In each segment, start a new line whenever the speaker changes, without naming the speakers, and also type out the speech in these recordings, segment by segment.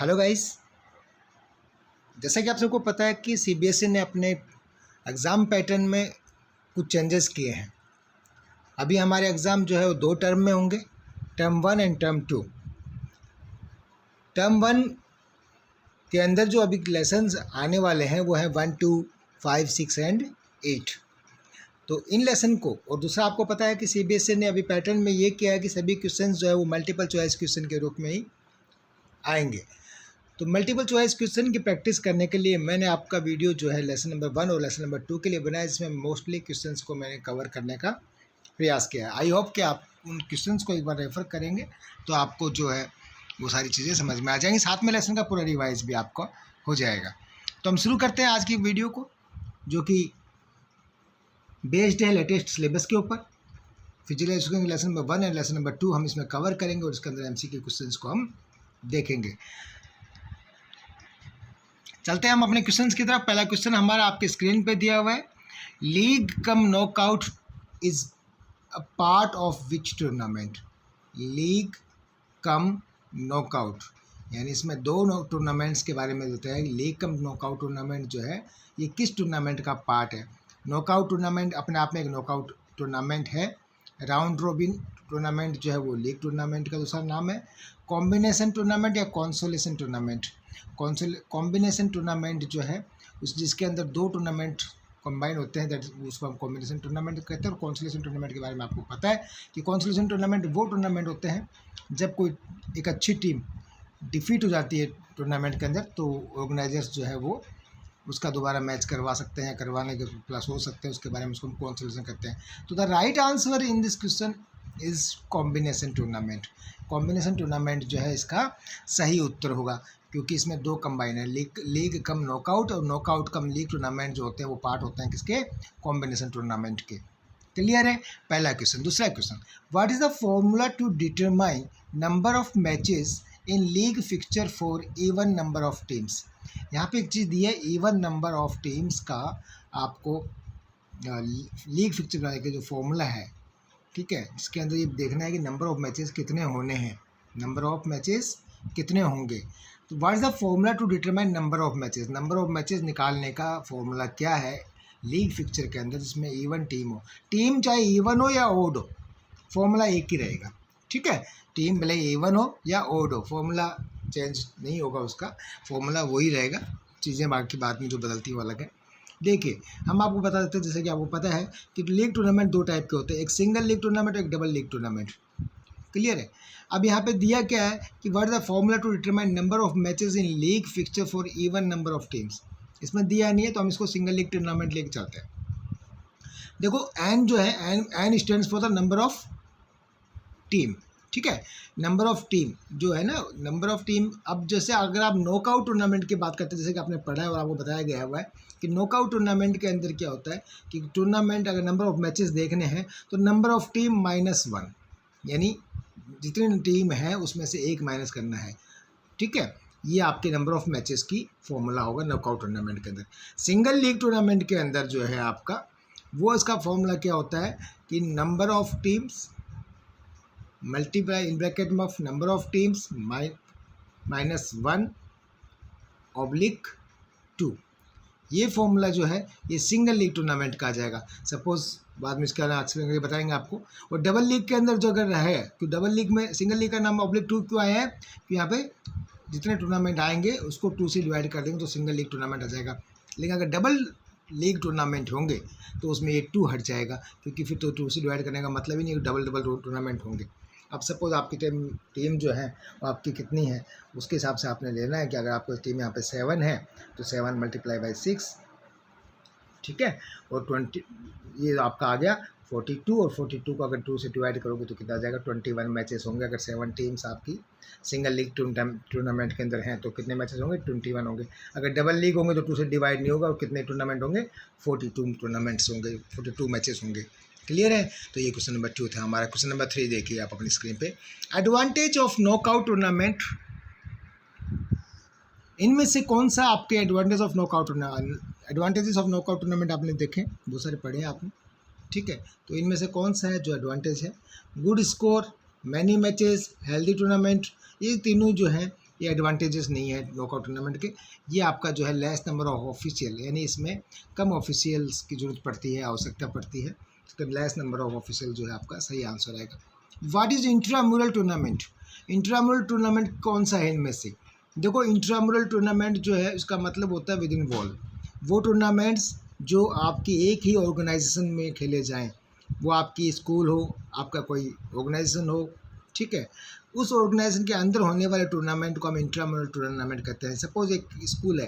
Hello guys, जैसा कि आप सबको पता है कि सीबीएसई ने अपने एग्ज़ाम पैटर्न में कुछ चेंजेस किए हैं। अभी हमारे एग्ज़ाम जो है वो 2 टर्म में होंगे, टर्म 1 एंड टर्म 2। टर्म 1 के अंदर जो अभी लेसन्स आने वाले हैं वो हैं 1, 2, 5, 6 एंड 8। तो इन लेसन को, और दूसरा आपको पता है कि सीबीएसई ने अभी पैटर्न में ये किया है कि सभी क्वेश्चंस जो है वो मल्टीपल चॉइस क्वेश्चन के रूप में ही आएंगे। तो मल्टीपल चॉइस क्वेश्चन की प्रैक्टिस करने के लिए मैंने आपका वीडियो जो है लेसन नंबर 1 और लेसन नंबर 2 के लिए बनाया, जिसमें मोस्टली क्वेश्चंस को मैंने कवर करने का प्रयास किया है। आई होप कि आप उन क्वेश्चंस को एक बार रेफर करेंगे तो आपको जो है वो सारी चीज़ें समझ में आ जाएंगी, साथ में लेसन का पूरा रिवाइज भी आपको हो जाएगा। तो हम शुरू करते हैं आज की वीडियो को, जो कि बेस्ड है लेटेस्ट सिलेबस के ऊपर। Physical education lesson number 1 and lesson number 2 हम इसमें कवर करेंगे और इसके अंदर एमसीक्यू क्वेश्चंस को हम देखेंगे। चलते हैं हम अपने क्वेश्चंस की तरफ। पहला क्वेश्चन हमारा आपके स्क्रीन पे दिया हुआ है। League cum knockout is a part of which tournament? League cum knockout, यानी इसमें 2 टूर्नामेंट्स के बारे में बताया है। लीग कम नॉकआउट टूर्नामेंट जो है ये किस टूर्नामेंट का पार्ट है? नॉकआउट टूर्नामेंट अपने आप में एक नॉकआउट टूर्नामेंट है। राउंड रोबिन टूर्नामेंट जो है वो लीग टूर्नामेंट का दूसरा नाम है। कॉम्बिनेशन टूर्नामेंट या कॉन्सोलेशन टूर्नामेंट, कॉम्बिनेशन टूर्नामेंट जो है उस जिसके अंदर 2 टूर्नामेंट कंबाइन होते हैं, दैट उसको हम कॉम्बिनेशन टूर्नामेंट कहते हैं। और कॉन्सोलेशन टूर्नामेंट के बारे में आपको पता है कि कॉन्सोलेशन टूर्नामेंट वो टूर्नामेंट होते हैं जब कोई एक अच्छी टीम डिफीट हो जाती है टूर्नामेंट के अंदर, तो ऑर्गेनाइजर्स जो है वो उसका दोबारा मैच करवा सकते हैं, करवाने के प्लस हो सकते हैं, उसके बारे में उसको हम कॉन्सोलेशन कहते हैं। तो the right answer in this question is combination tournament. Combination tournament जो है इसका सही उत्तर होगा, क्योंकि इसमें 2 कंबाइन है, लीग कम नॉकआउट और नॉकआउट कम लीग टूर्नामेंट जो होते हैं वो पार्ट होते हैं किसके? कॉम्बिनेशन टूर्नामेंट के। क्लियर है पहला क्वेश्चन। दूसरा question, what is the formula to determine number of matches in league fixture for even number of teams? यहाँ पे एक चीज़ दी है, इवन नंबर ऑफ टीम्स का आपको लीग फिक्चर बनाने का जो फॉर्मूला है, ठीक है, इसके अंदर ये देखना है कि नंबर ऑफ मैचेस कितने होने हैं, नंबर ऑफ मैचेस कितने होंगे। तो what is the formula to determine number of matches? Number of matches निकालने का फॉर्मूला क्या है लीग फिक्चर के अंदर जिसमें इवन टीम हो? टीम चाहे इवन हो या ओड हो, फॉर्मूला एक ही रहेगा, ठीक है। टीम भले इवन हो या ओड हो, फॉर्मूला चेंज नहीं होगा, उसका फॉर्मूला वही रहेगा। चीज़ें बाकी बाद में जो बदलती है वो अलग है। देखिए, हम आपको बता देते हैं, जैसे कि आपको पता है कि लीग टूर्नामेंट 2 टाइप के होते हैं, एक सिंगल लीग टूर्नामेंट और एक डबल लीग टूर्नामेंट। क्लियर है? अब यहाँ पे दिया क्या है कि what is the formula to determine number of matches in league fixture for even number of teams? इसमें दिया नहीं है, तो हम इसको सिंगल लीग टूर्नामेंट लेके चलते हैं। देखो, एन जो है, N stands for the number of team, ठीक है। नंबर ऑफ टीम जो है ना, नंबर ऑफ टीम। अब जैसे अगर आप नॉकआउट टूर्नामेंट की बात करते हैं, जैसे कि आपने पढ़ा है और आपको बताया गया हुआ है कि नॉकआउट टूर्नामेंट के अंदर क्या होता है कि टूर्नामेंट अगर नंबर ऑफ मैचेस देखने हैं तो नंबर ऑफ टीम -1, यानी जितनी टीम है उसमें से 1 माइनस करना है, ठीक है। ये आपके नंबर ऑफ मैचेस की फॉर्मूला होगा नॉकआउट टूर्नामेंट के अंदर। सिंगल लीग टूर्नामेंट के अंदर जो है आपका, वो इसका फॉर्मूला क्या होता है कि number of teams multiply in bracket of number of teams -1/2। ये फॉर्मूला जो है ये सिंगल लीग टूर्नामेंट का आ जाएगा। सपोज बाद में इसका एक्सप्लेन बताएंगे आपको। और डबल लीग के अंदर जो अगर है, तो डबल लीग में सिंगल लीग का नाम -2 क्यों आया है कि यहाँ पे जितने टूर्नामेंट आएंगे उसको 2 से डिवाइड कर देंगे तो सिंगल लीग टूर्नामेंट आ जाएगा। लेकिन अगर डबल लीग टूर्नामेंट होंगे तो उसमें ये 2 हट जाएगा, क्योंकि फिर तो 2 से डिवाइड करने का मतलब ही नहीं कि डबल टूर्नामेंट होंगे। अब सपोज आपकी टीम जो है वो आपकी कितनी है, उसके हिसाब से आपने लेना है कि अगर आपकी टीम यहाँ पे 7 है तो 7 × 6, ठीक है। और 20 ये आपका आ गया 42, और 42 को अगर 2 से डिवाइड करोगे तो कितना आ जाएगा? 21 मैचेस होंगे। अगर 7 टीम्स आपकी सिंगल लीग टूर्नामेंट के अंदर हैं तो कितने मैचेस होंगे? 21 होंगे। अगर डबल लीग होंगे तो 2 से डिवाइड नहीं होगा और कितने टूर्नामेंट होंगे? 42 टूर्नामेंट्स होंगे, 42 मैचेस होंगे। क्लियर है? तो ये क्वेश्चन नंबर 2 था हमारा। क्वेश्चन नंबर 3 देखिए आप अपनी स्क्रीन पे। एडवांटेज ऑफ नॉकआउट टूर्नामेंट, इनमें से कौन सा आपके एडवांटेजेस ऑफ नॉकआउट टूर्नामेंट आपने देखे, बहुत सारे पढ़े हैं आपने, ठीक है। तो इनमें से कौन सा है जो एडवांटेज है? Good score, many matches, healthy tournament, ये तीनों जो हैं ये एडवांटेजेस नहीं है नॉकआउट टूर्नामेंट के। ये आपका जो है लेस नंबर ऑफ ऑफिशियल, यानी इसमें कम ऑफिशियल्स की ज़रूरत पड़ती है, आवश्यकता पड़ती है, तो लेस नंबर ऑफ ऑफिशियल जो है आपका सही आंसर आएगा। What is intramural tournament? Intramural tournament कौन सा है इनमें से? देखो, इंट्रामुरल टूर्नामेंट जो है उसका मतलब होता है विद इन वॉल। वो टूर्नामेंट्स जो आपकी एक ही ऑर्गेनाइजेशन में खेले जाएं, वो आपकी स्कूल हो, आपका कोई ऑर्गेनाइजेशन हो, ठीक है, उस ऑर्गेनाइजेशन के अंदर होने वाले टूर्नामेंट को हम इंट्रामुरल टूर्नामेंट कहते हैं। सपोज एक स्कूल है,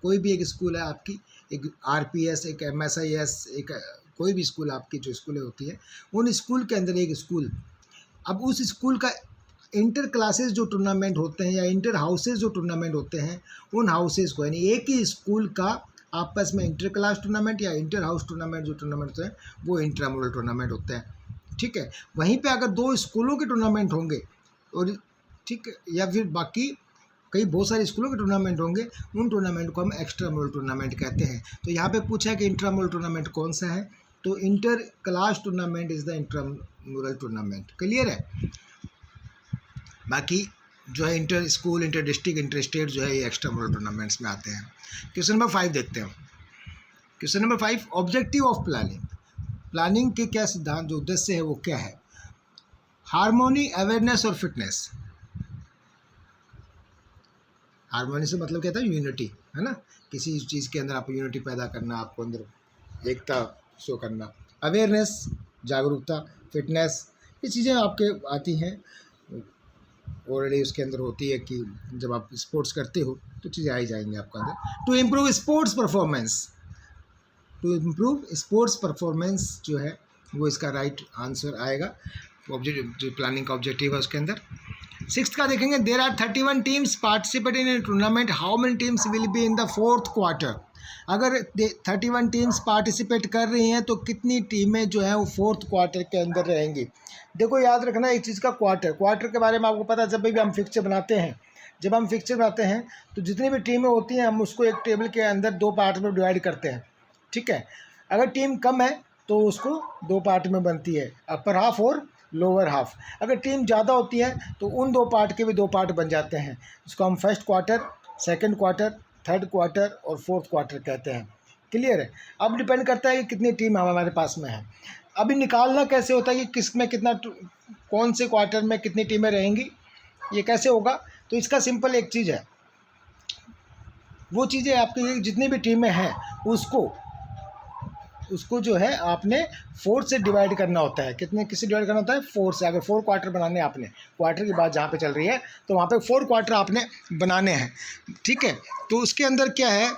कोई भी एक स्कूल है आपकी, एक RPS, एक MSIS, एक कोई भी स्कूल आपकी जो स्कूलें होती है, उन स्कूल के अंदर एक स्कूल, अब उस स्कूल का इंटर क्लासेस जो टूर्नामेंट होते हैं या इंटर हाउसेज जो टूर्नामेंट होते हैं, उन हाउसेज को, यानी एक ही स्कूल का आपस में इंटर क्लास टूर्नामेंट या इंटर हाउस टूर्नामेंट जो टूर्नामेंट होते हैं वो इंट्रामुरल टूर्नामेंट होते हैं, ठीक है। वहीं पे अगर 2 स्कूलों के टूर्नामेंट होंगे और ठीक है, या फिर बाकी कई बहुत सारे स्कूलों के टूर्नामेंट होंगे, उन टूर्नामेंट को हम एक्स्ट्रामुरल टूर्नामेंट कहते हैं। तो यहाँ पे पूछा है कि इंट्रामुरल टूर्नामेंट कौन सा है, तो inter class tournament is the intramural tournament. Clear है? बाकी जो है inter school, inter district, inter state जो है ये एक्स्ट्रामुरल टूर्नामेंट्स में आते हैं। क्वेश्चन नंबर 5 देखते हैं। Question number 5, objective of planning. Planning के क्या सिद्धांत, जो उद्देश्य है वो क्या है? हार्मोनी, अवेयरनेस और फिटनेस। हार्मोनी से मतलब क्या था? यूनिटी, है ना, किसी चीज़ के अंदर आपको यूनिटी पैदा करना, आपको अंदर एकता शो करना। अवेयरनेस, जागरूकता। फिटनेस, ये चीज़ें आपके आती हैं ऑलरेडी, उसके अंदर होती है कि जब आप स्पोर्ट्स करते हो तो चीज़ें आ ही जाएंगी आपके अंदर। To improve sports performance, to improve sports performance जो है वो इसका राइट आंसर आएगा। ऑब्जेक्टिव जो प्लानिंग का ऑब्जेक्टिव है उसके अंदर। 6th का देखेंगे, there are 31 teams participate in a tournament, how many teams will be in the 4th quarter. अगर 31 टीम्स पार्टिसिपेट कर रही हैं तो कितनी टीमें जो हैं वो 4th क्वार्टर के अंदर रहेंगी? देखो, याद रखना एक चीज़ का, क्वार्टर के बारे में आपको पता है, जब भी हम फिक्चर बनाते हैं, तो जितनी भी टीमें होती हैं हम उसको एक टेबल के अंदर 2 पार्ट में डिवाइड करते हैं, ठीक है। अगर टीम कम है तो उसको 2 पार्ट में बनती है, अपर हाफ और लोअर हाफ। अगर टीम ज़्यादा होती है तो उन 2 पार्ट के भी 2 पार्ट बन जाते हैं, इसको हम first quarter, second quarter, third quarter और 4th क्वार्टर कहते हैं। क्लियर है? अब डिपेंड करता है कि कितनी टीम हमारे पास में है। अभी निकालना कैसे होता है कि किस में कितना, कौन से क्वार्टर में कितनी टीमें रहेंगी, ये कैसे होगा? तो इसका सिंपल एक चीज़ है, वो चीज़ें आपकी जितनी भी टीमें हैं उसको जो है आपने 4 से डिवाइड करना होता है। किससे डिवाइड करना होता है? 4 से। अगर 4 क्वार्टर बनाने हैं आपने, क्वार्टर की बात जहाँ पे चल रही है, तो वहाँ पे 4 क्वार्टर आपने बनाने हैं, ठीक है। तो उसके अंदर क्या है,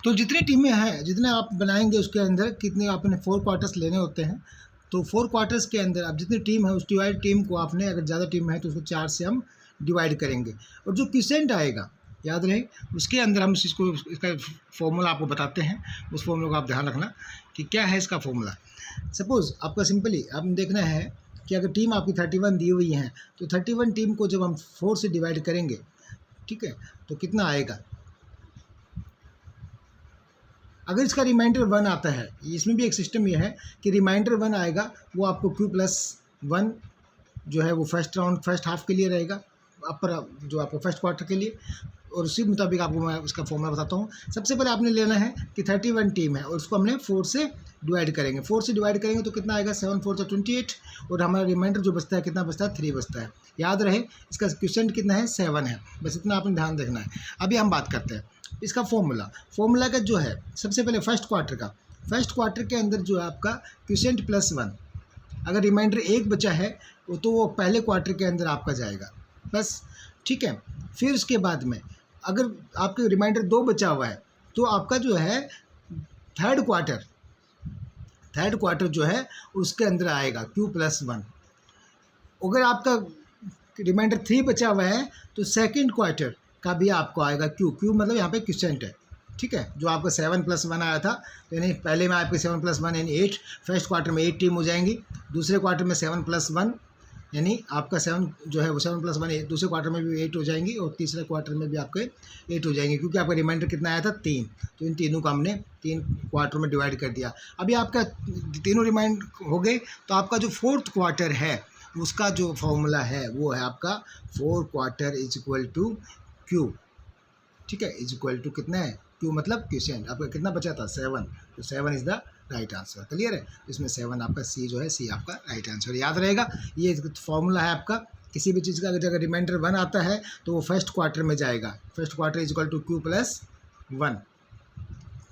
तो जितनी टीमें हैं, जितने आप बनाएंगे उसके अंदर कितने आपने 4 क्वार्टर्स लेने होते हैं। तो 4 क्वार्टर्स के अंदर अब जितनी टीम है उस डिवाइड टीम को आपने, अगर ज़्यादा टीम है तो उसको 4 से हम डिवाइड करेंगे। और जो क्वोशिएंट आएगा, याद रहे, उसके अंदर हम इसको, इसका फॉर्मूला आपको बताते हैं, उस फॉर्मूला को आप ध्यान रखना कि क्या है इसका फॉर्मूला। सपोज़ आपका सिंपली आपने देखना है कि अगर टीम आपकी 31 दी हुई हैं तो 31 टीम को जब हम 4 से डिवाइड करेंगे, ठीक है, तो कितना आएगा? अगर इसका रिमाइंडर 1 आता है, इसमें भी एक सिस्टम ये है कि रिमाइंडर 1 आएगा, वो आपको Q+1 जो है वो फर्स्ट हाफ के लिए रहेगा, अपर जो आपको फर्स्ट क्वार्टर के लिए। और उसी मुताबिक आपको मैं उसका फॉर्मूला बताता हूँ। सबसे पहले आपने लेना है कि 31 टीम है और उसको हमने 4 से डिवाइड करेंगे। 4 से डिवाइड करेंगे तो कितना आएगा? 7 4 28, और हमारा रिमाइंडर जो बचता है कितना बचता है? 3 बचता है। याद रहे इसका क्वोशिएंट कितना है? 7 है। बस इतना आपने ध्यान रखना है। अभी हम बात करते हैं इसका फॉर्मूला का जो है, सबसे पहले फर्स्ट क्वार्टर के अंदर जो है आपका क्वोशिएंट +1, अगर रिमाइंडर 1 बचा है तो वो पहले क्वार्टर के अंदर आपका जाएगा, बस, ठीक है। फिर उसके बाद में अगर आपके रिमाइंडर 2 बचा हुआ है तो आपका जो है थर्ड क्वार्टर जो है उसके अंदर आएगा Q+1। अगर आपका रिमाइंडर 3 बचा हुआ है तो सेकंड क्वार्टर का भी आपको आएगा Q मतलब यहाँ पे क्वोशिएंट है, ठीक है, जो आपका 7+1 आया था, यानी पहले में आपके 7+1 यानी 8, फर्स्ट क्वार्टर में 8 टीम हो जाएंगी, दूसरे क्वार्टर में 7+1 यानी आपका 7 जो है वो 7+1 दूसरे क्वार्टर में भी 8 हो जाएंगी और तीसरे क्वार्टर में भी आपके 8 हो जाएंगे, क्योंकि आपका रिमाइंडर कितना आया था 3। तो इन तीनों को हमने 3 क्वार्टर में डिवाइड कर दिया। अभी आपका तीनों रिमाइंड हो गए, तो आपका जो 4th क्वार्टर है उसका जो फॉर्मूला है वो है आपका 4 quarter is equal to Q. ठीक है, इज इक्वल टू कितना है, क्यू मतलब क्वेश्चन आपका कितना बचा था 7, तो 7 is the right answer. Clear है, इसमें 7 आपका सी जो है, सी आपका राइट आंसर याद रहेगा। ये फॉर्मूला है आपका, किसी भी चीज़ का अगर रिमाइंडर 1 आता है तो वो फर्स्ट क्वार्टर में जाएगा, first quarter is equal to Q plus 1।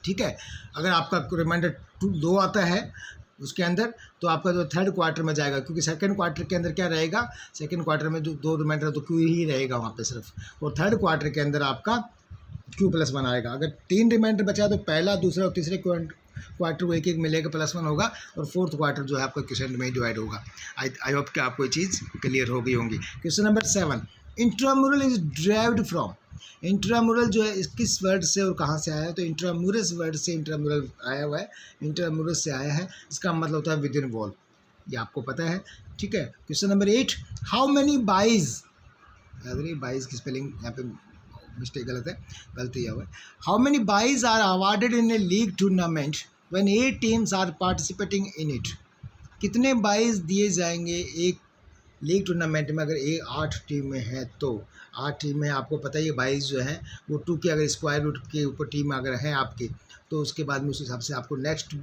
ठीक है, अगर आपका रिमाइंडर 2 आता है उसके अंदर, तो आपका जो थर्ड क्वार्टर में जाएगा, क्योंकि सेकंड क्वार्टर के अंदर क्या रहेगा, सेकंड क्वार्टर में जो 2 रिमाइंडर तो क्यू ही रहेगा वहाँ पे सिर्फ, और थर्ड क्वार्टर के अंदर आपका Q+1 आएगा। अगर 3 रिमाइंडर बचा तो पहला, दूसरा और तीसरे क्वार्टर को एक एक मिलेगा, +1 होगा, और 4th क्वार्टर जो है आपका क्वेश्चन में डिवाइड होगा। आई होप कि आपको ये चीज़ क्लियर हो गई होंगी। Question number 7, intramural is derived from. Intramural जो है किस वर्ड से और कहाँ से आया है, तो इंट्रामुरस वर्ड से इंट्रामुरल आया हुआ है, इंट्रामुरस से आया है, इसका मतलब होता है विद इन वॉल, ये आपको पता है। ठीक है, question number 8, how many byes, byes की स्पेलिंग यहाँ पे मिस्टेक गलत है, गलती हुआ है। How many byes are awarded in a league tournament when 8 teams are participating in it. कितने बाइज दिए जाएंगे एक लीग टूर्नामेंट में अगर 8 टीमें हैं तो? 8 टीमें आपको पता ही है, बाइज जो है वो 2 के अगर स्क्वायर रूट के ऊपर टीम अगर है आपकी, तो उसके बाद में उस हिसाब से आपको नेक्स्ट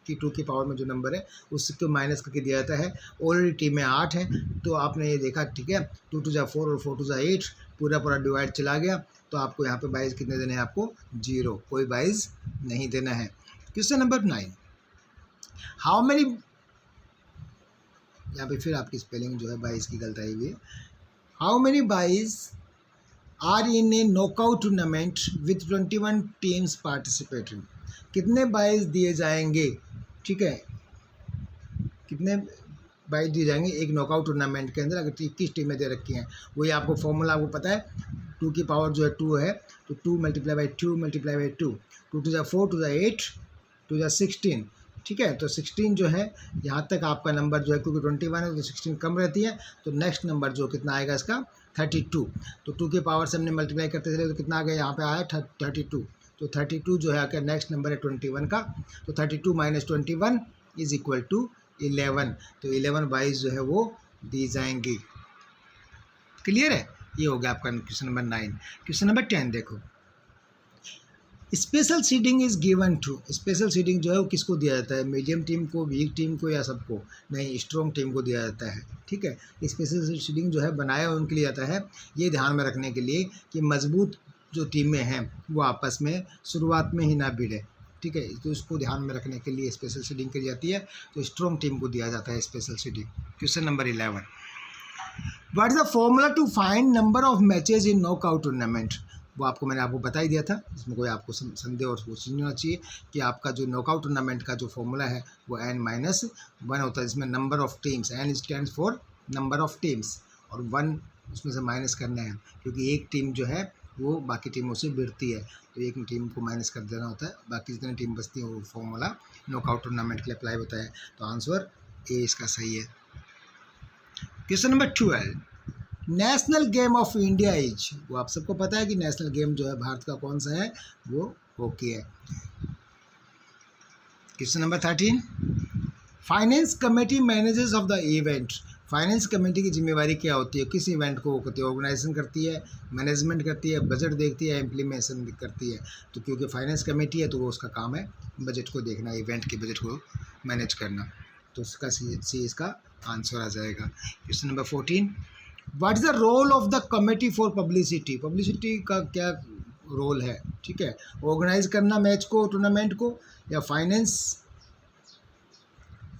की 2 की पावर में जो नंबर है उसको माइनस करके दिया जाता है। ऑलरेडी टीमें 8 हैं, तो आपने ये देखा, ठीक है, 2 2 जा 4 और 4 2 जा 8, पूरा डिवाइड चला गया, तो आपको यहाँ पे बाइज कितने देने हैं, आपको 0, कोई बाइज नहीं देना है। क्वेश्चन नंबर 9, हाउ मेनी, यहाँ पे फिर आपकी स्पेलिंग जो है बाइज की गलत आई हुई है। How many byes are in a knockout tournament with 21 teams participating. कितने बाइज दिए जाएंगे, ठीक है, कितने बाइज दिए जाएंगे एक नॉकआउट टूर्नामेंट के अंदर, अगर 21 टीमें दे रखी हैं। वही आपको फॉर्मूला आपको पता है, 2 की पावर जो है 2 है, तो 2 × 2 × 2, 2 2 जा 4, 2 जा 8, 2 जा 16। ठीक है, तो 16 जो है यहाँ तक आपका नंबर जो है, क्योंकि 21 है तो 16 कम रहती है, तो नेक्स्ट नंबर जो कितना आएगा इसका 32। तो 2 के पावर से हमने मल्टीप्लाई करते चले तो कितना आ गया, यहाँ पे आया 32। तो 32 जो है आपका नेक्स्ट नंबर है 21 का, तो 32 - 21 इज इक्वल टू 11। तो 11 बाइज जो है वो दी जाएंगी। क्लियर है, ये हो गया आपका क्वेश्चन नंबर 9। क्वेश्चन नंबर 10 देखो, special seeding is given to. Special seeding जो है वो किसको दिया जाता है, मीडियम टीम को, वीक टीम को, या सबको? नहीं, स्ट्रॉन्ग टीम को दिया जाता है। ठीक है, स्पेशल सीडिंग जो है बनाया उनके लिए जाता है, ये ध्यान में रखने के लिए कि मजबूत जो टीमें हैं वो आपस में शुरुआत में ही ना भिड़े। ठीक है, तो इसको ध्यान में रखने के लिए स्पेशल सीडिंग करी जाती है, तो स्ट्रॉन्ग टीम को दिया जाता है special seeding. Question number 11, what is the formula to find number of matches in knockout tournament. वो मैंने आपको बता ही दिया था, इसमें कोई आपको संदेह और वो नहीं होना चाहिए कि आपका जो नॉकआउट टूर्नामेंट का जो फॉर्मूला है वो n-1 होता है, जिसमें number of teams, n stands for number of teams, और 1 उसमें से माइनस करना है, क्योंकि एक टीम जो है वो बाकी टीमों से भिड़ती है, तो एक टीम को माइनस कर देना होता है, बाकी जितनी टीम बचती है वो फॉर्मूला नॉकआउट टूर्नामेंट के लिए अप्लाई होता है। तो आंसर ए इसका सही है। Question number 12, national game of India is. वो आप सबको पता है कि नेशनल गेम जो है भारत का कौन सा है, वो हॉकी है। Question number 13, finance committee manages of the event. Finance committee की जिम्मेवारी क्या होती है, किस इवेंट को करती है? ऑर्गेनाइजेशन करती है, मैनेजमेंट करती है, बजट देखती है, इम्प्लीमेशन करती है। तो क्योंकि फाइनेंस कमेटी है तो वो उसका काम है बजट को देखना, इवेंट के बजट को मैनेज करना, तो उसका सी इसका आंसर आ जाएगा। Question number 14, what is the role of the committee for publicity. Publicity का क्या रोल है? ठीक है, ऑर्गेनाइज करना मैच को, टूर्नामेंट को, या फाइनेंस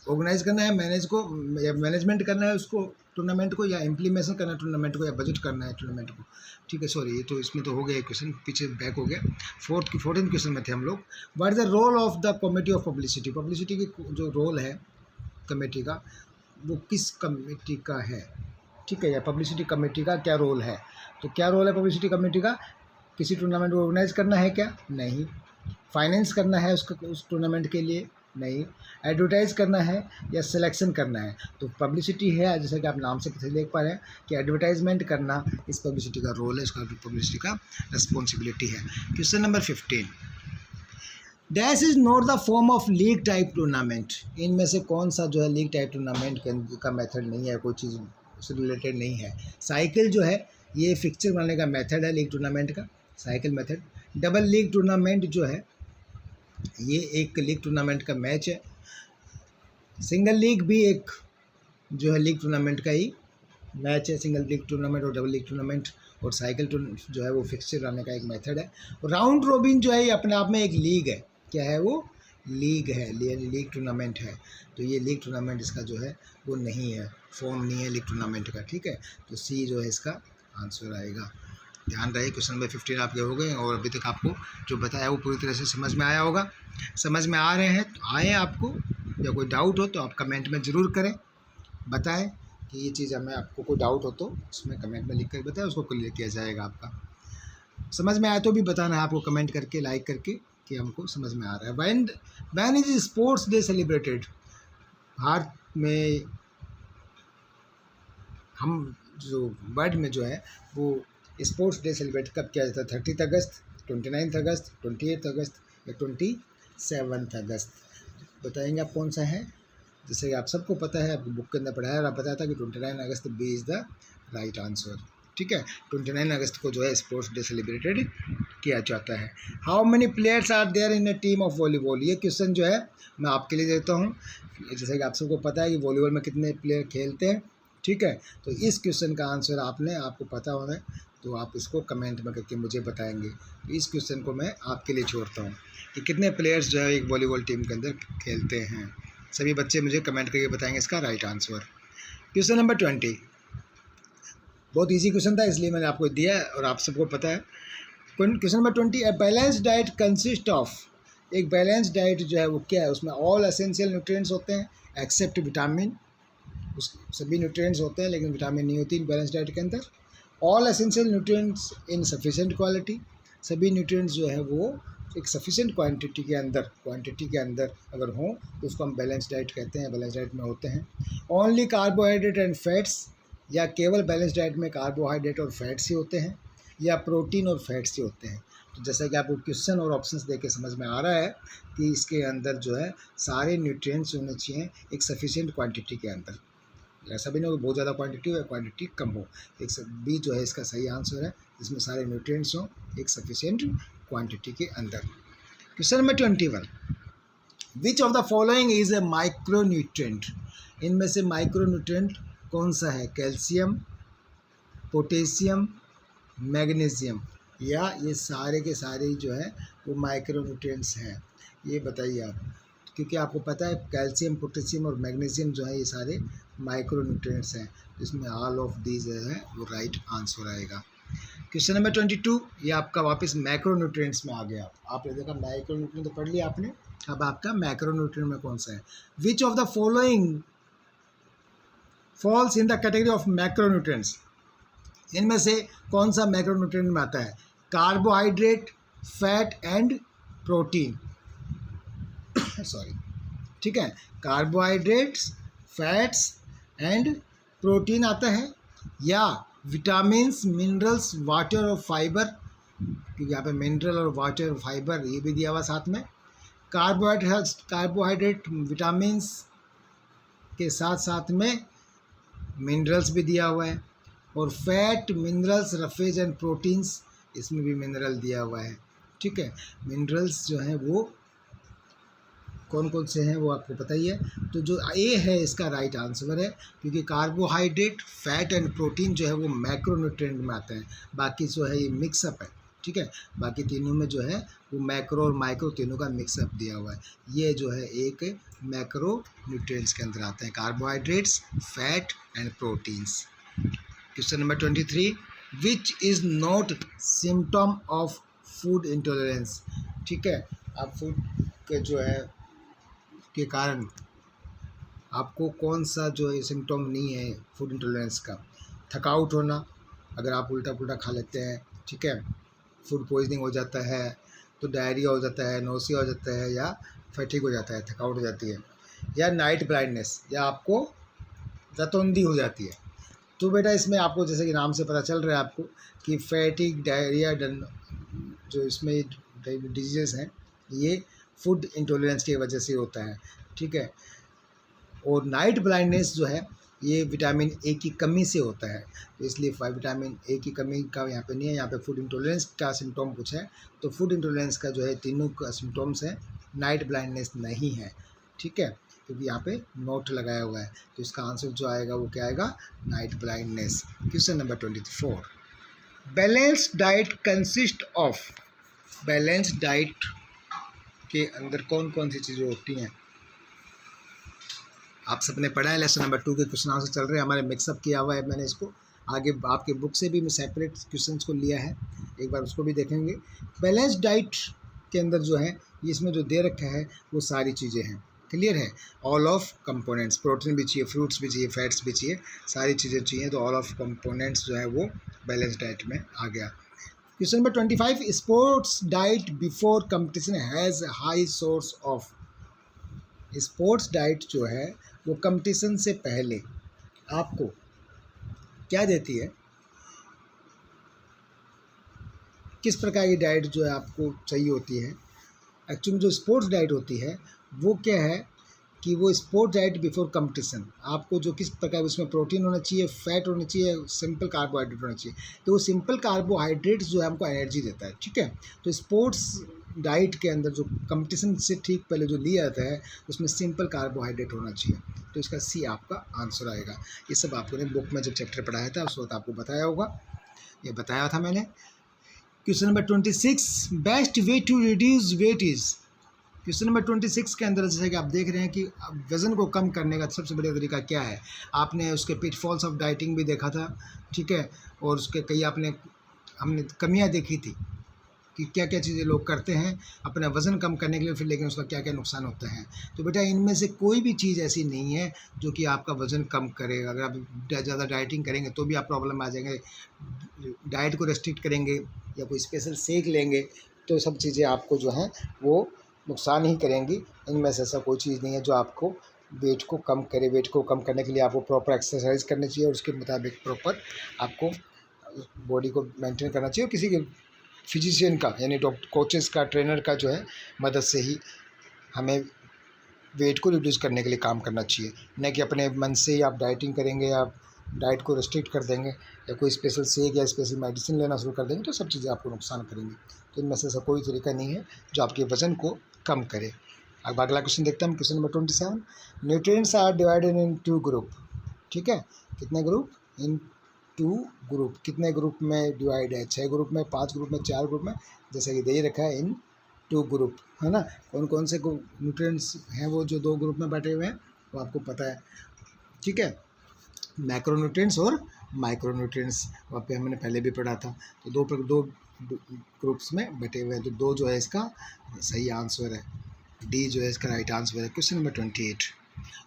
ऑर्गेनाइज करना है मैनेज को, या मैनेजमेंट करना है उसको टूर्नामेंट को, या इम्प्लीमेशन करना है टूर्नामेंट को, या बजट करना है टूर्नामेंट को। ठीक है, सॉरी, ये तो इसमें तो हो गया क्वेश्चन, पीछे बैक हो गया। 14th क्वेश्चन में थे हम लोग। What is the role of the committee of publicity. Publicity की जो रोल है कमेटी का, वो किस कमेटी का है? ठीक है, या पब्लिसिटी कमेटी का क्या रोल है? तो क्या रोल है पब्लिसिटी कमेटी का? किसी टूर्नामेंट को ऑर्गेनाइज करना है क्या? नहीं। फाइनेंस करना है उसका, उस टूर्नामेंट के लिए? नहीं, एडवर्टाइज करना है या सिलेक्शन करना है। तो पब्लिसिटी है, जैसा कि आप नाम से देख पा रहे हैं कि एडवर्टाइजमेंट करना इस पब्लिसिटी का रोल है, इसका पब्लिसिटी का रिस्पॉन्सिबिलिटी है। Question number 15, dash is not the form of league type tournament. इनमें से कौन सा जो है लीग टाइप टूर्नामेंट का मेथड नहीं है, कोई चीज़ उससे रिलेटेड नहीं है। साइकिल जो है ये फिक्चर बनाने का मेथड है लीग टूर्नामेंट का, cycle method. Double league tournament जो है ये एक लीग टूर्नामेंट का मैच है। सिंगल लीग भी एक जो है लीग टूर्नामेंट का ही मैच है। सिंगल लीग टूर्नामेंट और डबल लीग टूर्नामेंट और साइकिल जो है वो फिक्सचर लाने का एक मेथड है। राउंड रोबिन जो है ये अपने आप में एक लीग है। क्या है वो? लीग है, लीग टूर्नामेंट है। तो ये लीग टूर्नामेंट इसका जो है वो नहीं है, फॉर्म नहीं है लीग टूर्नामेंट का, ठीक है। तो सी जो है इसका आंसर आएगा। ध्यान रहे, क्वेश्चन नंबर 15 आपके हो गए और अभी तक आपको जो बताया वो पूरी तरह से समझ में आया होगा। समझ में आ रहे हैं तो आए आपको, या कोई डाउट हो तो आप कमेंट में ज़रूर करें, बताएं कि ये चीज़ हमें, आपको कोई डाउट हो तो उसमें कमेंट में लिख कर बताएं, उसको क्लियर किया जाएगा। आपका समझ में आया तो भी बताना है आपको कमेंट करके, लाइक करके कि हमको समझ में आ रहा है। When is sports day celebrated. भारत में हम जो वर्ल्ड में जो है वो स्पोर्ट्स डे सेलिब्रेट कब किया जाता है? 30 अगस्त, 29 अगस्त, 28 अगस्त या 27 अगस्त। बताएंगे आप कौन सा है? जैसे कि आप सबको पता है, आपको बुक के अंदर पढ़ाया और आप बताया था कि 29 अगस्त B is the right answer, ठीक है। 29 अगस्त को जो है स्पोर्ट्स डे सेलिब्रेटेड किया जाता है। How many players are there in a team of volleyball. ये क्वेश्चन जो है मैं आपके लिए देता हूँ। जैसे कि आप सबको पता है कि वॉलीबॉल में कितने प्लेयर खेलते हैं, ठीक है। तो इस क्वेश्चन का आंसर आपको पता होना है, तो आप इसको कमेंट में करके मुझे बताएंगे। तो इस क्वेश्चन को मैं आपके लिए छोड़ता हूँ कि कितने प्लेयर्स जो है एक वॉलीबॉल टीम के अंदर खेलते हैं। सभी बच्चे मुझे कमेंट करके बताएंगे इसका राइट आंसर। क्वेश्चन नंबर 20, बहुत इजी क्वेश्चन था इसलिए मैंने आपको दिया है और आप सबको पता है। Question number 20, a balance diet consist of. एक बैलेंस डाइट जो है वो क्या है? उसमें ऑल एसेंशियल न्यूट्रिएंट्स होते हैं एक्सेप्ट विटामिन। उस सभी न्यूट्रिएंट्स होते हैं लेकिन विटामिन नहीं होती बैलेंस डाइट के अंदर। ऑल एसेंशियल न्यूट्रिएंट्स इन सफिशेंट क्वालिटी। सभी न्यूट्रिएंट्स जो है वो एक सफिशेंट क्वांटिटी के अंदर अगर हों तो उसको हम बैलेंस डाइट कहते हैं, बैलेंस डाइट में होते हैं। ओनली कार्बोहाइड्रेट एंड फैट्स, या केवल बैलेंस डाइट में कार्बोहाइड्रेट और फैट्स ही होते हैं, या प्रोटीन और फैट्स ही होते हैं। तो जैसा कि आपको क्वेश्चन और ऑप्शंस देख के समझ में आ रहा है कि इसके अंदर जो है सारे न्यूट्रिएंट्स होने चाहिए एक सफिशेंट क्वांटिटी के अंदर। ऐसा भी नहीं हो बहुत ज़्यादा क्वांटिटी हो या क्वांटिटी कम हो। एक बी जो है इसका सही आंसर है, जिसमें सारे न्यूट्रिएंट्स हों एक सफिशेंट क्वांटिटी के अंदर। Question number 21, which of the following is a micronutrient. इनमें से माइक्रोन्यूट्रिएंट कौन सा है? कैल्शियम, पोटेशियम, मैग्नीशियम, या ये सारे के सारे जो है वो माइक्रोन्यूट्रिएंट्स हैं? ये बताइए आप, क्योंकि आपको पता है कैल्शियम, पोटेशियम और मैग्नीशियम जो है ये सारे माइक्रोन्यूट्रिएंट्स हैं। इसमें ऑल ऑफ दीज है वो राइट आंसर आएगा। क्वेश्चन नंबर 22, ये आपका वापस मैक्रोन्यूट्रिएंट्स में आ गया। आपने देखा माइक्रोन्यूट्रिएंट तो पढ़ लिया आपने, अब आपका मैक्रोन्यूट्रिएंट में कौन सा है? Which of the following falls in the category of macronutrients. इनमें से कौन सा मैक्रोन्यूट्रिएंट में आता है? Carbohydrate, fat and protein. Sorry, ठीक है, कार्बोहाइड्रेट्स, फैट्स एंड प्रोटीन आता है, या विटामिन्स, मिनरल्स, वाटर और फाइबर, क्योंकि यहाँ पे मिनरल और वाटर और फाइबर ये भी दिया हुआ साथ में। कार्बोहाइड्रेट विटामिन्स के साथ साथ में मिनरल्स भी दिया हुआ है, और fat, minerals, roughage and proteins, इसमें भी मिनरल दिया हुआ है, ठीक है। मिनरल्स जो हैं वो कौन कौन से हैं वो आपको पता ही है। तो जो ए है इसका राइट आंसर है, क्योंकि कार्बोहाइड्रेट, फैट एंड प्रोटीन जो है वो मैक्रोन्यूट्रिएंट में आते हैं। बाकी जो है ये मिक्सअप है, ठीक है। बाकी तीनों में जो है वो मैक्रो और माइक्रो तीनों का मिक्सअप दिया हुआ है। ये जो है एक मैक्रो न्यूट्रिएंट्स के अंदर आते हैं, carbohydrates, fat and proteins. Question number 23, which is not symptom of food intolerance. ठीक है, आप फूड के जो है के कारण आपको कौन सा जो है सिम्टम नहीं है फूड इंटॉलरेंस का? थकाउट होना, अगर आप उल्टा पुल्टा खा लेते हैं, ठीक है, फूड पॉइजनिंग हो जाता है, तो डायरिया हो जाता है, नोसिया हो जाता है, या फैटिग हो जाता है, थकावट हो जाती है, या नाइट ब्लाइंडनेस, या आपको रतौंधी हो जाती है। तो बेटा इसमें आपको जैसे कि नाम से पता चल रहा है आपको कि फैटिग, डायरिया, जो इसमें डिजीज़ हैं ये फूड इंटॉलरेंस की वजह से होता है, ठीक है। और नाइट ब्लाइंडनेस जो है ये विटामिन ए की कमी से होता है, तो इसलिए विटामिन ए की कमी का यहाँ पे नहीं है, यहाँ पे फूड इंटॉलरेंस का सिम्टोम कुछ है, तो फूड इंटॉलरेंस का जो है तीनों का सिम्टोम्स है, नाइट ब्लाइंडनेस नहीं है, ठीक है, क्योंकि यहाँ पे नोट लगाया हुआ है। तो इसका आंसर जो आएगा वो क्या आएगा, night blindness. Question number 24, balanced diet consist of, balanced diet के अंदर कौन कौन सी चीज़ें होती हैं। आप सबने पढ़ा है, लेसन नंबर 2 के क्वेश्चन आंसर चल रहे हैं हमारे, मिक्सअप किया हुआ है मैंने इसको, आगे आपके बुक से भी मैं सेपरेट क्वेश्चंस को लिया है, एक बार उसको भी देखेंगे। बैलेंस्ड डाइट के अंदर जो है इसमें जो दे रखा है वो सारी चीज़ें हैं, क्लियर है, ऑल ऑफ कंपोनेंट्स, प्रोटीन भी चाहिए, फ्रूट्स भी चाहिए, फैट्स भी चाहिए, सारी चीज़ें चाहिए, तो ऑल ऑफ कंपोनेंट्स जो है वो बैलेंस डाइट में आ गया। Question number 25, sports diet before competition has high source of, sports diet जो है वो कंपटीशन से पहले आपको क्या देती है, किस प्रकार की डाइट जो है आपको चाहिए होती है। एक्चुअली जो स्पोर्ट्स डाइट होती है वो क्या है कि वो स्पोर्ट्स डाइट बिफोर कंपटीशन, आपको जो किस प्रकार उसमें प्रोटीन होना चाहिए, फैट होना चाहिए, सिंपल कार्बोहाइड्रेट होना चाहिए, तो वो सिंपल कार्बोहाइड्रेट्स जो है हमको एनर्जी देता है, ठीक है। तो स्पोर्ट्स डाइट के अंदर जो कंपटीशन से ठीक पहले जो लिया जाता है उसमें सिंपल कार्बोहाइड्रेट होना चाहिए, तो इसका सी आपका आंसर आएगा। ये सब आपको ने बुक में जब चैप्टर पढ़ाया था उस वक्त आपको बताया होगा, ये बताया था मैंने। Question number 26, best way to reduce weight is, question number 26 के अंदर जैसे कि आप देख रहे हैं कि वज़न को कम करने का सबसे बढ़िया तरीका क्या है, आपने उसके पिटफॉल्स ऑफ डाइटिंग भी देखा था, ठीक है, और उसके कई हमने कमियां देखी थी कि क्या क्या चीज़ें लोग करते हैं अपना वज़न कम करने के लिए, फिर लेकिन उसका क्या क्या नुकसान होता है। तो बेटा इनमें से कोई भी चीज़ ऐसी नहीं है जो कि आपका वज़न कम करे, अगर आप ज़्यादा डाइटिंग करेंगे तो भी आप प्रॉब्लम आ जाएंगे, डाइट को रेस्ट्रिक्ट करेंगे या कोई स्पेशल सेक लेंगे तो सब चीज़ें आपको जो है वो नुकसान ही करेंगी। इनमें से ऐसा कोई चीज़ नहीं है जो आपको वेट को कम करे। वेट को कम करने के लिए आपको प्रॉपर एक्सरसाइज करनी चाहिए और उसके मुताबिक प्रॉपर आपको बॉडी को मेंटेन करना चाहिए, और किसी के फिजिशियन का यानी डॉक्टर, कोचेस का, ट्रेनर का जो है मदद से ही हमें वेट को रिड्यूस करने के लिए काम करना चाहिए, न कि अपने मन से ही आप डाइटिंग करेंगे या डाइट को रेस्ट्रिक्ट कर देंगे या कोई स्पेशल सेक या स्पेशल मेडिसिन लेना शुरू कर देंगे तो सब चीज़ें आपको नुकसान करेंगी। तो इनमें से ऐसा कोई तरीका नहीं है जो आपके वज़न को कम करे। अब अगला क्वेश्चन देखते हैं, question number 27, nutrients are divided in 2 group, ठीक है, कितने ग्रुप, इन 2 ग्रुप, कितने ग्रुप में डिवाइड है, 6 ग्रुप में, 5 ग्रुप में, 4 ग्रुप में, जैसे कि दे रखा है इन 2 ग्रुप, है ना। कौन कौन से न्यूट्रिएंट्स हैं वो जो 2 ग्रुप में बटे हुए हैं वो आपको पता है, ठीक है, मैक्रोन्यूट्रिएंट्स और माइक्रोन्यूट्रिएंट्स, वहाँ पे हमने पहले भी पढ़ा था। तो दो ग्रुप्स में बटे हुए हैं, तो 2 जो है इसका सही आंसर है, डी जो है इसका राइट आंसर है। Question number 28,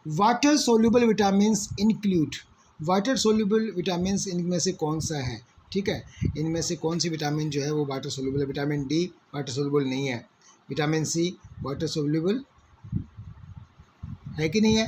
water soluble vitamins include, water soluble vitamins इनमें से कौन सा है, ठीक है, इनमें से कौन सी विटामिन जो है वो वाटर सोल्यूबल है। विटामिन डी वाटर सोल्यूबल नहीं है, विटामिन सी वाटर सोल्यूबल है कि नहीं है,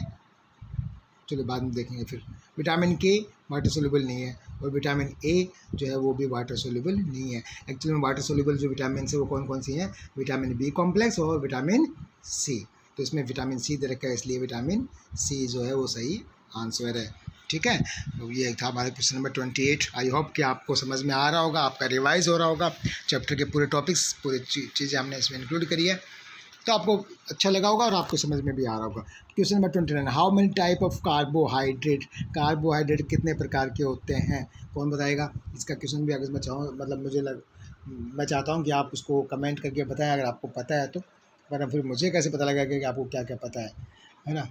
चलो बाद में देखेंगे फिर। विटामिन के वाटर सोल्यूबल नहीं है, और विटामिन ए जो है वो भी वाटर सोल्यूबल नहीं है। एक्चुअली में वाटर सोल्यूबल जो विटामिन है वो कौन कौन सी हैं, विटामिन बी कॉम्प्लेक्स और विटामिन सी, तो इसमें विटामिन सी दे रखा है इसलिए विटामिन सी जो है वो सही आंसर है, ठीक है। तो ये था हमारे क्वेश्चन नंबर 28। आई होप कि आपको समझ में आ रहा होगा, आपका रिवाइज हो रहा होगा, चैप्टर के पूरे टॉपिक्स, पूरी चीज़ें हमने इसमें इंक्लूड करी है, तो आपको अच्छा लगा होगा और आपको समझ में भी आ रहा होगा। Question number 29, how many type of carbohydrate, carbohydrate कितने प्रकार के होते हैं, कौन बताएगा। इसका क्वेश्चन भी अगर मैं चाहूँ, मतलब मैं चाहता हूँ कि आप उसको कमेंट करके बताएं अगर आपको पता है तो, वरना फिर मुझे कैसे पता लगेगा कि आपको क्या क्या पता है ना।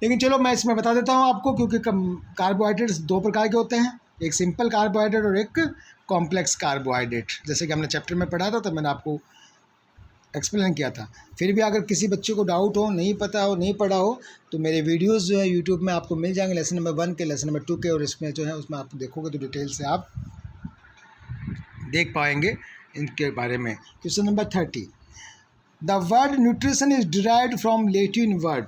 लेकिन चलो मैं इसमें बता देता हूँ आपको, क्योंकि कार्बोहाइड्रेट्स 2 प्रकार के होते हैं, एक सिंपल कार्बोहाइड्रेट और एक कॉम्प्लेक्स कार्बोहाइड्रेट। जैसे कि हमने चैप्टर में पढ़ा था तो मैंने आपको एक्सप्लेन किया था। फिर भी अगर किसी बच्चे को डाउट हो, नहीं पता हो, नहीं पढ़ा हो, तो मेरे वीडियोस जो है यूट्यूब में आपको मिल जाएंगे, लेसन नंबर 1 के, लेसन नंबर 2 के, और इसमें जो है उसमें आप देखोगे तो डिटेल से आप देख पाएंगे इनके बारे में। Question number 30, the word nutrition is derived from Latin word.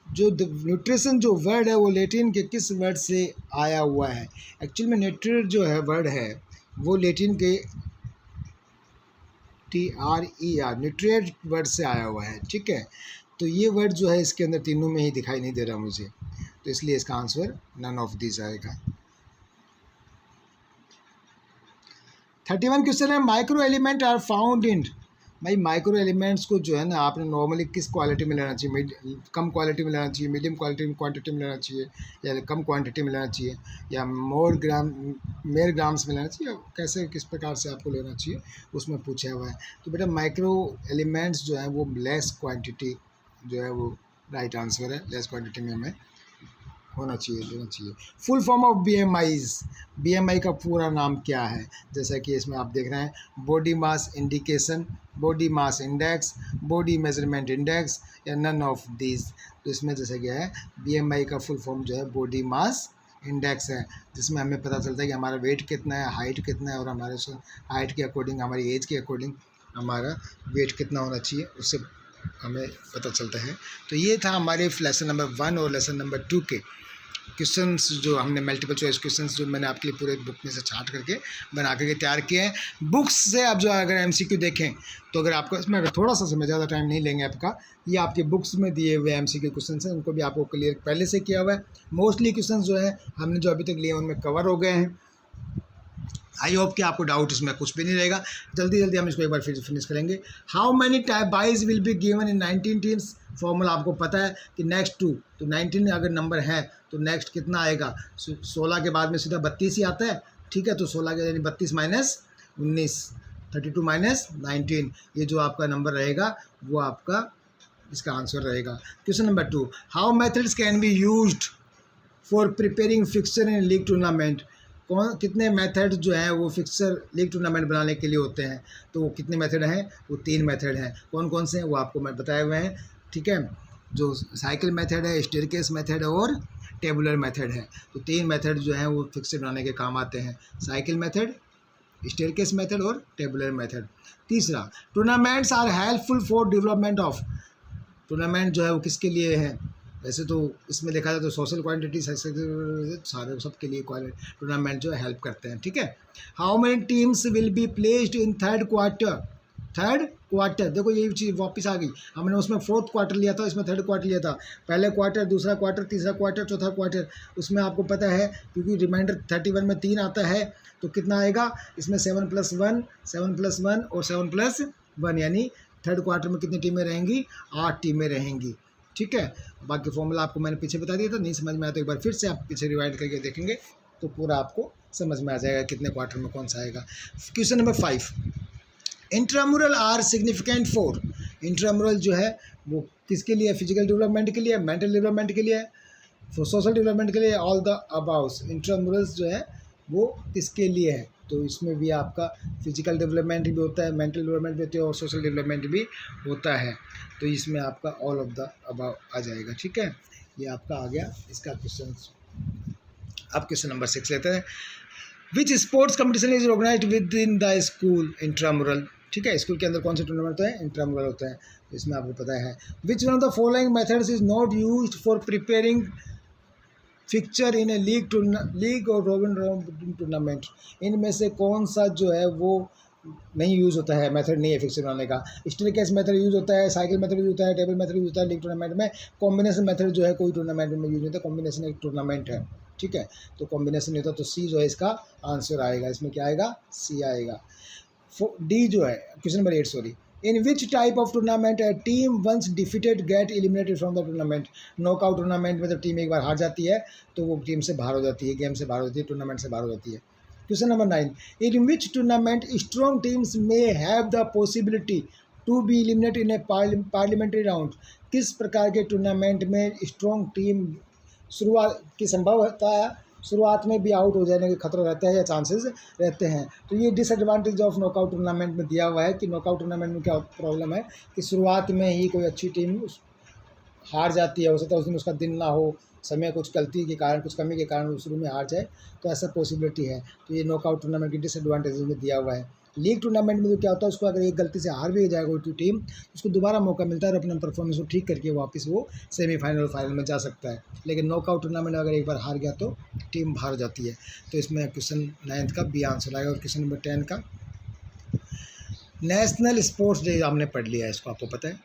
जो न्यूट्रिशन जो वर्ड है वो लेटिन के किस वर्ड से आया हुआ है? एक्चुअल में न्यूट्रिएंट जो है वर्ड है वो लेटिन के TRER न्यूट्रिएंट वर्ड से आया हुआ है, ठीक है। तो ये वर्ड जो है इसके अंदर तीनों में ही दिखाई नहीं दे रहा मुझे, तो इसलिए इसका आंसर नन ऑफ दिस आएगा। 31 क्वेश्चन है, micro element are found in. भाई माइक्रो एलिमेंट्स को जो है ना आपने नॉर्मली किस क्वालिटी में लेना चाहिए? कम क्वालिटी में लेना चाहिए, मीडियम क्वांटिटी में लेना चाहिए, या कम क्वांटिटी में लेना चाहिए, या मोर ग्राम्स में लेना चाहिए, कैसे किस प्रकार से आपको लेना चाहिए उसमें पूछा हुआ है। तो बेटा माइक्रो एलिमेंट्स जो है वो लेस क्वान्टिटी जो है वो राइट आंसर है। लेस क्वान्टिटी में हमें होना चाहिए, लेना चाहिए। फुल फॉर्म ऑफ BMI का पूरा नाम क्या है? जैसा कि इसमें आप देख रहे हैं, body mass indication, body mass index, body measurement index, या नन ऑफ दिस। तो इसमें जैसे क्या है, BMI का फुल फॉर्म जो है बॉडी मास इंडेक्स है, जिसमें हमें पता चलता है कि हमारा वेट कितना है, हाइट कितना है, और हमारे हाइट के अकॉर्डिंग, हमारी एज के अकॉर्डिंग हमारा वेट कितना होना चाहिए, उससे हमें पता चलता है। तो ये था हमारे लेसन नंबर 1 और लेसन नंबर 2 के क्वेश्चंस, जो हमने मल्टीपल चॉइस क्वेश्चंस जो मैंने आपके लिए पूरे बुक में से छांट करके बना करके तैयार किए हैं। बुक्स से आप जो अगर MCQ देखें तो अगर आपको इसमें अगर थोड़ा सा समय, ज़्यादा टाइम नहीं लेंगे आपका, ये आपके बुक्स में दिए हुए MCQ क्वेश्चन हैं, उनको भी आपको क्लियर पहले से किया हुआ है। मोस्टली क्वेश्चन जो है हमने जो अभी तक लिए उनमें कवर हो गए हैं। आई होप कि आपको डाउट इसमें कुछ भी नहीं रहेगा। जल्दी जल्दी हम इसको एक बार फिर फिनिश करेंगे। How many byes will be given in 19 teams? Formula आपको पता है कि नेक्स्ट 2, तो 19 अगर नंबर है तो नेक्स्ट कितना आएगा? 16 के बाद में सीधा 32 ही आता है, ठीक है। तो 16 के यानी 32 माइनस 19, 32 माइनस 19, ये जो आपका नंबर रहेगा वो आपका इसका आंसर रहेगा। Question number 2, how methods can be used for preparing fixture in league tournament? कितने मेथड जो हैं वो फिक्सर लीग टूर्नामेंट बनाने के लिए होते हैं? तो वो कितने मेथड हैं? वो 3 मेथड हैं। कौन कौन से हैं वो आपको मैं बताए हुए हैं, ठीक है। जो साइकिल मेथड है, स्टेयरकेस मेथड है, और टेबुलर मेथड है। तो 3 मेथड जो हैं वो फिक्सर बनाने के काम आते हैं, साइकिल मेथड, स्टेयरकेस मेथड और टेबुलर मेथड। तीसरा, tournaments are helpful for development of. Tournament जो है वो किसके लिए है? वैसे तो इसमें देखा जाए तो सोशल क्वांटिटी सारे सबके लिए टूर्नामेंट जो है हेल्प करते हैं, ठीक है। How many teams will be placed in third quarter? देखो ये चीज़ वापस आ गई। हमने उसमें 4th क्वार्टर लिया था, इसमें 3rd क्वार्टर लिया था। पहले क्वार्टर, दूसरा क्वार्टर, तीसरा क्वार्टर, चौथा क्वार्टर। उसमें आपको पता है क्योंकि रिमाइंडर 31 में 3 आता है, तो कितना आएगा इसमें? 7+1 और 7+1, यानी 3rd क्वार्टर में कितनी टीमें रहेंगी? 8 टीमें रहेंगी, ठीक है। बाकी फॉर्मूला आपको मैंने पीछे बता दिया था, नहीं समझ में आया तो एक बार फिर से आप पीछे रिवाइंड करके देखेंगे तो पूरा आपको समझ में आ जाएगा कितने क्वार्टर में कौन सा आएगा। Question number 5, intramural are significant for. Intramural जो है वो किसके लिए? फिजिकल डेवलपमेंट के लिए, मेंटल डेवलपमेंट के लिए, सोशल डेवलपमेंट के लिए, ऑल द अबाउट्स। इंट्रामुरल्स जो है वो किसके लिए है? तो इसमें भी आपका फिजिकल डेवलपमेंट भी होता है, मेंटल डेवलपमेंट भी होती है, और सोशल डेवलपमेंट भी होता है। तो इसमें आपका ऑल ऑफ द अबाउ आ जाएगा, ठीक है। ये आपका आ गया इसका क्वेश्चन। अब क्वेश्चन नंबर 6 लेते हैं। Which sports competition is organised within the school? Intramural, ठीक है। स्कूल के अंदर कौन से टूर्नामेंट होते हैं? इंट्रामुरल होते हैं। तो इसमें आपको पता है। Which one of the following methods is not used for preparing fixture in a league और रोबिन टूर्नामेंट? इनमें से कौन सा जो है वो नहीं यूज़ होता है, मेथड नहीं है फिक्सर बनाने का? स्टेयरकेस मेथड यूज़ होता है, साइकिल मेथड यूज़ होता है, टेबल मेथड यूज़ होता है लीग टूर्नामेंट में। कॉम्बिनेशन मेथड जो है कोई टूर्नामेंट में यूज़ नहीं होता, कॉम्बिनेशन एक टूर्नामेंट है, ठीक है। तो कॉम्बिनेशन नहीं होता, तो सी जो है इसका आंसर आएगा। इसमें क्या आएगा? सी आएगा। डी जो है question number 8, sorry, in which type of tournament a team once defeated get eliminated from the tournament? Knockout tournament में जब टीम एक बार हार जाती है तो वो टीम से बाहर हो जाती है, गेम से बाहर हो जाती है, टूर्नामेंट से बाहर हो जाती है। Question number 9, in which tournament strong teams may have the possibility to be eliminated in a parliamentary round? किस प्रकार के टूर्नामेंट में स्ट्रॉन्ग टीम शुरुआत की संभवता है, शुरुआत में भी आउट हो जाने का खतरा रहता है या चांसेस रहते हैं? तो ये डिसएडवांटेज ऑफ नॉकआउट टूर्नामेंट में दिया हुआ है कि नॉकआउट टूर्नामेंट में क्या प्रॉब्लम है कि शुरुआत में ही कोई अच्छी टीम हार जाती है। हो सकता है उस दिन उसका दिन ना हो, समय कुछ गलती के कारण, कुछ कमी के कारण वो शुरू में हार जाए, तो ऐसा पॉसिबिलिटी है। तो ये नॉकआउट टूर्नामेंट की डिसएडवांटेज में दिया हुआ है। लीग टूर्नामेंट में तो क्या होता है, उसको अगर एक गलती से हार भी जाएगा कोई टीम, उसको दोबारा मौका मिलता है और अपना परफॉर्मेंस को ठीक करके वापस वो सेमीफाइनल और फाइनल में जा सकता है। लेकिन नॉकआउट टूर्नामेंट अगर एक बार हार गया तो टीम हार जाती है। तो इसमें क्वेश्चन 9th का बी आंसर आएगा। और क्वेश्चन नंबर 10 का, नेशनल स्पोर्ट्स डे आपने पढ़ लिया है, इसको आपको पता है।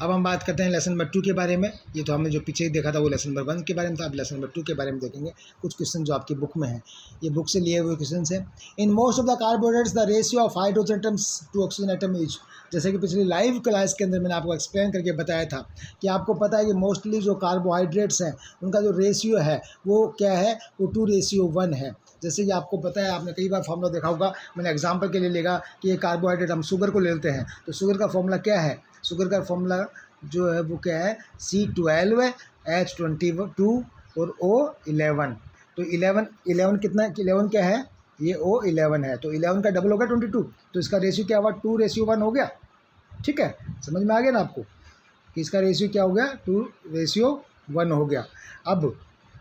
अब हम बात करते हैं लेसन नंबर 2 के बारे में। ये तो हमने जो पीछे ही देखा था वो लेसन नंबर 1 के बारे में था, अब लेसन नंबर 2 के बारे में देखेंगे कुछ क्वेश्चन जो आपकी बुक में है। ये बुक से लिए हुए क्वेश्चन है। In most of the carbohydrates the ratio of hydrogen atoms to oxygen atom is, जैसे कि पिछली लाइव क्लास के अंदर मैंने आपको एक्सप्लेन करके बताया था कि आपको पता है कि मोस्टली जो कार्बोहाइड्रेट्स हैं उनका जो रेशियो है वो क्या है, वो 2:1 है। जैसे कि आपको पता है, आपने कई बार फॉर्मूला देखा होगा, मैंने एग्जांपल के लिए लेगा कि ये कार्बोहाइड्रेट, हम शुगर को लेते हैं तो शुगर का फॉर्मूला क्या है, शुगर का फॉर्मूला जो है वो क्या है, C12 H22 और O11। तो 11 कितना, 11 क्या है, ये O11 है, तो 11 का डबल होगा 22, तो इसका रेशियो क्या हुआ, 2:1 हो गया। ठीक है, समझ में आ गया ना आपको कि इसका रेशियो क्या हो गया, 2:1 हो गया। अब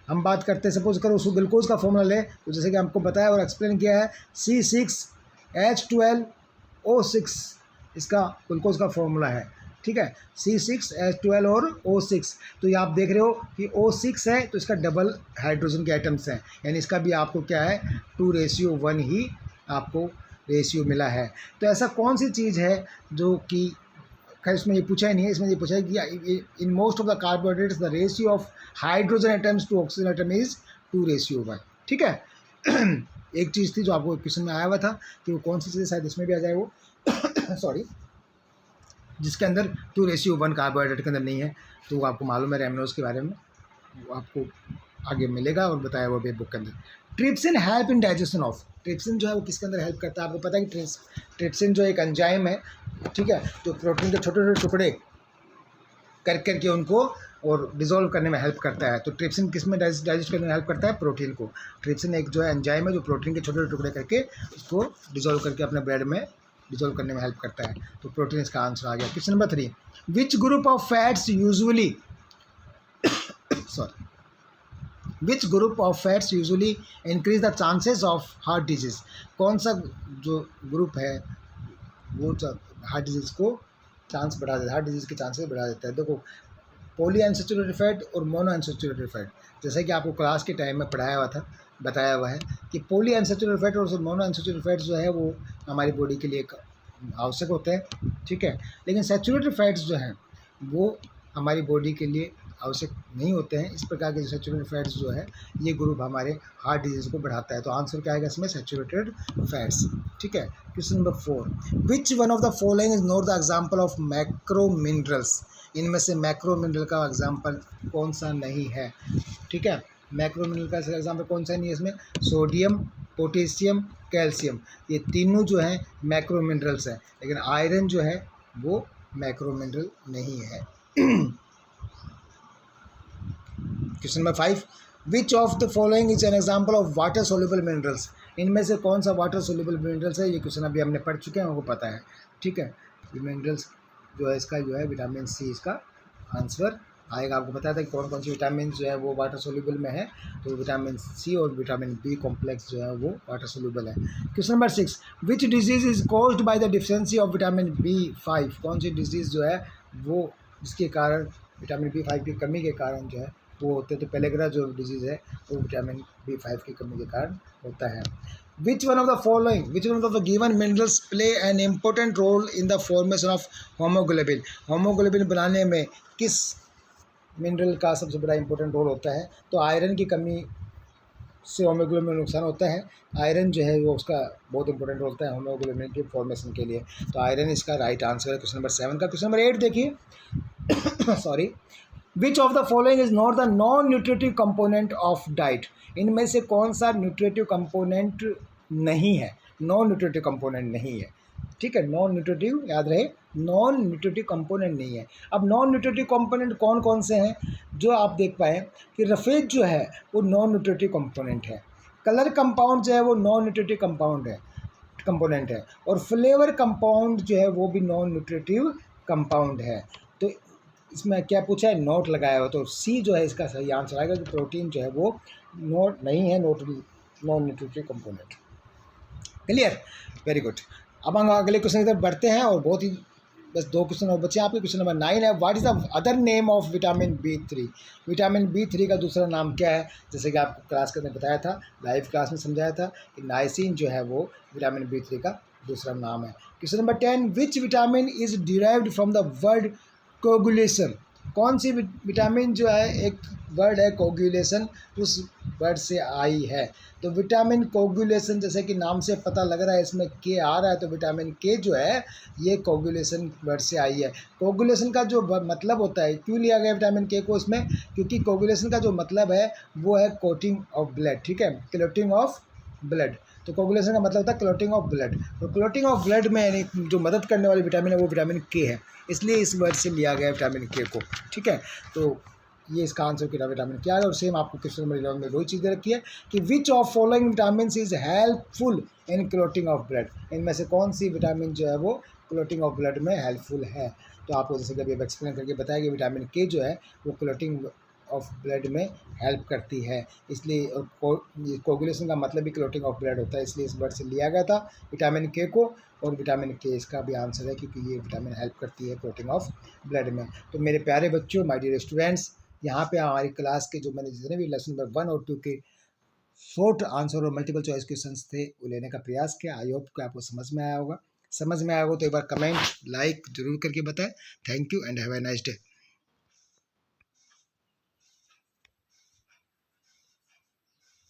हम बात करते हैं, सपोज करो उसको ग्लूकोज का फॉर्मूला ले, तो जैसे कि आपको बताया और एक्सप्लेन किया है, C6H12O6 इसका ग्लूकोज का फॉर्मूला है। ठीक है, C6H12 और O6, तो ये आप देख रहे हो कि O6 है तो इसका डबल हाइड्रोजन के आइटम्स हैं, यानी इसका भी आपको क्या है, 2:1 ही आपको रेशियो मिला है। तो ऐसा कौन सी चीज़ है जो कि, खैर इसमें ये पूछा ही नहीं है, इसमें ये पूछा है कि in most of the carbohydrates the ratio of hydrogen atoms to oxygen atom is 2:1। ठीक है। एक चीज़ थी जो आपको क्वेश्चन में आया हुआ था कि वो कौन सी चीज़, शायद इसमें भी आ जाए वो सॉरी, जिसके अंदर 2:1 कार्बोहाइड्रेट के अंदर नहीं है, तो वो आपको मालूम है रेमनोज के बारे में, वो आपको आगे मिलेगा और बताया हुआ भी बुक के अंदर। Trypsin help in digestion of, trypsin जो है वो किसके अंदर हेल्प करता है, आपको पता है कि ट्रिप्सिन जो एक एंजाइम है, ठीक है, जो प्रोटीन के छोटे छोटे टुकड़े करके उनको और डिज़ोल्व करने में हेल्प करता है। तो ट्रिप्सिन किस में डाइजेस्ट करने में हेल्प करता है, प्रोटीन को। ट्रिप्सिन एक जो है एंजाइम है जो प्रोटीन के छोटे छोटे टुकड़े करके उसको डिज़ोल्व करके अपने ब्लड में डिज़ोल्व करने में हेल्प करता है। तो प्रोटीन इसका आंसर आ गया। Question number 3, which group of fats usually sorry which group of fats usually increase the chances of heart disease, कौन सा जो ग्रुप है वो हार्ट डिजीज़ को चांस बढ़ा देता है, हार्ट डिजीज़ के चांसेस बढ़ा देता है। देखो, पॉली अनसैचुरेटेड फैट और मोनो अनसैचुरेटेड फैट, जैसे कि आपको क्लास के टाइम में पढ़ाया हुआ था, बताया हुआ है कि पॉली अनसैचुरेटेड फैट और मोनो अनसैचुरेटेड फैट जो है वो हमारी बॉडी के लिए आवश्यक होते हैं। ठीक है, लेकिन सैचुरेटेड फैट्स जो हैं वो हमारी बॉडी के लिए आवश्यक नहीं होते हैं। इस प्रकार के सैचुरेटेड फैट्स जो है ये ग्रुप हमारे हार्ट डिजीज़ को बढ़ाता है। तो आंसर क्या आएगा इसमें, सैचुरेटेड फैट्स। ठीक है। Question number 4, which one of the following is not the example of macro minerals, इनमें से मैक्रो मिनरल का एग्जाम्पल कौन सा नहीं है। ठीक है, मैक्रो मिनरल का एग्जाम्पल कौन सा नहीं है इसमें, सोडियम, पोटेशियम, कैल्शियम, ये तीनों जो हैं मैक्रो मिनरल्स हैं, लेकिन आयरन जो है वो मैक्रो मिनरल नहीं है। Question number 5, which of the following is an example of water soluble minerals, इनमें से कौन सा वाटर सोल्यूबल मिनरल्स है। ये क्वेश्चन अभी हमने पढ़ चुके हैं, हमको पता है। ठीक है, ये मिनरल्स जो है इसका जो है विटामिन सी इसका आंसर आएगा। आपको बताया था कि कौन कौन सी विटामिन जो है वो वाटर सोल्यूबल में है, तो विटामिन सी और विटामिन बी कॉम्प्लेक्स जो है वो वाटर सोल्यूबल है। Question number 6, which disease is caused by the deficiency of vitamin B5, कौन सी डिजीज़ जो है वो जिसके कारण विटामिन B5 की कमी के कारण जो है वो होते हैं। तो पेलेग्रा जो डिजीज़ है वो विटामिन B5 की कमी के कारण होता है। Which one of the given minerals play an important role in the formation of haemoglobin, haemoglobin बनाने में किस मिनरल का सबसे बड़ा इंपॉर्टेंट रोल होता है। तो आयरन की कमी से होमोग्लोबिन में नुकसान होता है। आयरन जो है वो उसका बहुत इंपॉर्टेंट रोल होता है होमोग्लोबिन के फॉर्मेशन के लिए। तो आयरन इसका राइट आंसर है क्वेश्चन नंबर 7 का। क्वेश्चन नंबर 8 देखिए sorry, which of the following is not the non nutritive component of diet, इनमें से कौन सा न्यूट्रिटिव कंपोनेंट नहीं है, नॉन न्यूट्रिटिव कंपोनेंट नहीं है। ठीक है, नॉन न्यूट्रिटिव याद रहे, नॉन न्यूट्रिटिव कंपोनेंट नहीं है। अब नॉन न्यूट्रिटिव कंपोनेंट कौन कौन से हैं, जो आप देख पाए कि रफेज जो है वो नॉन न्यूट्रिटिव कंपोनेंट है, कलर कंपाउंड जो है वो नॉन न्यूट्रिटिव कंपोनेंट है, और फ्लेवर कंपाउंड जो है वो भी नॉन न्यूट्रिटिव कंपाउंड है। तो इसमें क्या पूछा है, नोट लगाया हो, तो सी जो है इसका सही आंसर आएगा कि प्रोटीन जो है वो नोट नहीं है, non nutritive component. Clear, very good. अब हम अगले क्वेश्चन की तरफ बढ़ते हैं और बहुत ही बस 2 क्वेश्चन और बचे हैं आपके। क्वेश्चन नंबर 9 है, what is the other name of vitamin B3? Vitamin B3 का दूसरा नाम क्या है? जैसे कि आपको क्लास के अंदर बताया था, लाइव क्लास में समझाया था कि नाइसिन जो है वो विटामिन B3 का दूसरा नाम है। Question number 10, which vitamin is derived from the word coagulation? कौन सी विटामिन जो है, एक वर्ड है कोगुलेशन, उस वर्ड से आई है। तो विटामिन कोगुलेशन, जैसे कि नाम से पता लग रहा है इसमें के आ रहा है, तो विटामिन के जो है ये कोगुलेशन वर्ड से आई है। कोगुलेशन का जो मतलब होता है, क्यों लिया गया विटामिन के को इसमें? क्योंकि कोगुलेशन का जो मतलब है वो है कोटिंग ऑफ ब्लड, ठीक है, क्लॉटिंग ऑफ ब्लड। तो कोगुलेशन का मतलब होता है क्लॉटिंग ऑफ ब्लड, और क्लॉटिंग ऑफ ब्लड में यानी जो मदद करने वाली विटामिन है वो विटामिन के है, इसलिए इस वर्ड से लिया गया विटामिन के को, ठीक है। तो ये इसका आंसर किया विटामिन क्या है। और सेम आपको क्वेश्चन नंबर 11 में वही चीज़ दे रखी है कि which of following vitamin is helpful in clotting of blood? इनमें से कौन सी विटामिन जो है वो क्लॉटिंग ऑफ ब्लड में हेल्पफुल है? तो आपको जैसे कि अभी एक्सप्लेन करके बताया कि विटामिन के जो है वो क्लॉटिंग ऑफ ब्लड में हेल्प करती है, इसलिए कोगुलेशन का मतलब भी क्लॉटिंग ऑफ ब्लड होता है, इसलिए इस वर्ड से लिया गया था विटामिन के को। और विटामिन के इसका भी आंसर है क्योंकि ये विटामिन हेल्प करती है क्लॉटिंग ऑफ ब्लड में। तो मेरे प्यारे बच्चों, माय डियर स्टूडेंट्स, यहाँ पे हमारी क्लास के जो मैंने जितने भी लेसन नंबर 1 और 2 के शॉर्ट आंसर और मल्टीपल चॉइस क्वेश्चन थे वो लेने का प्रयास किया। आई होप कि आपको समझ में आया होगा। समझ में आया हो तो एक बार कमेंट लाइक जरूर करके बताएं। Thank you and have a nice day.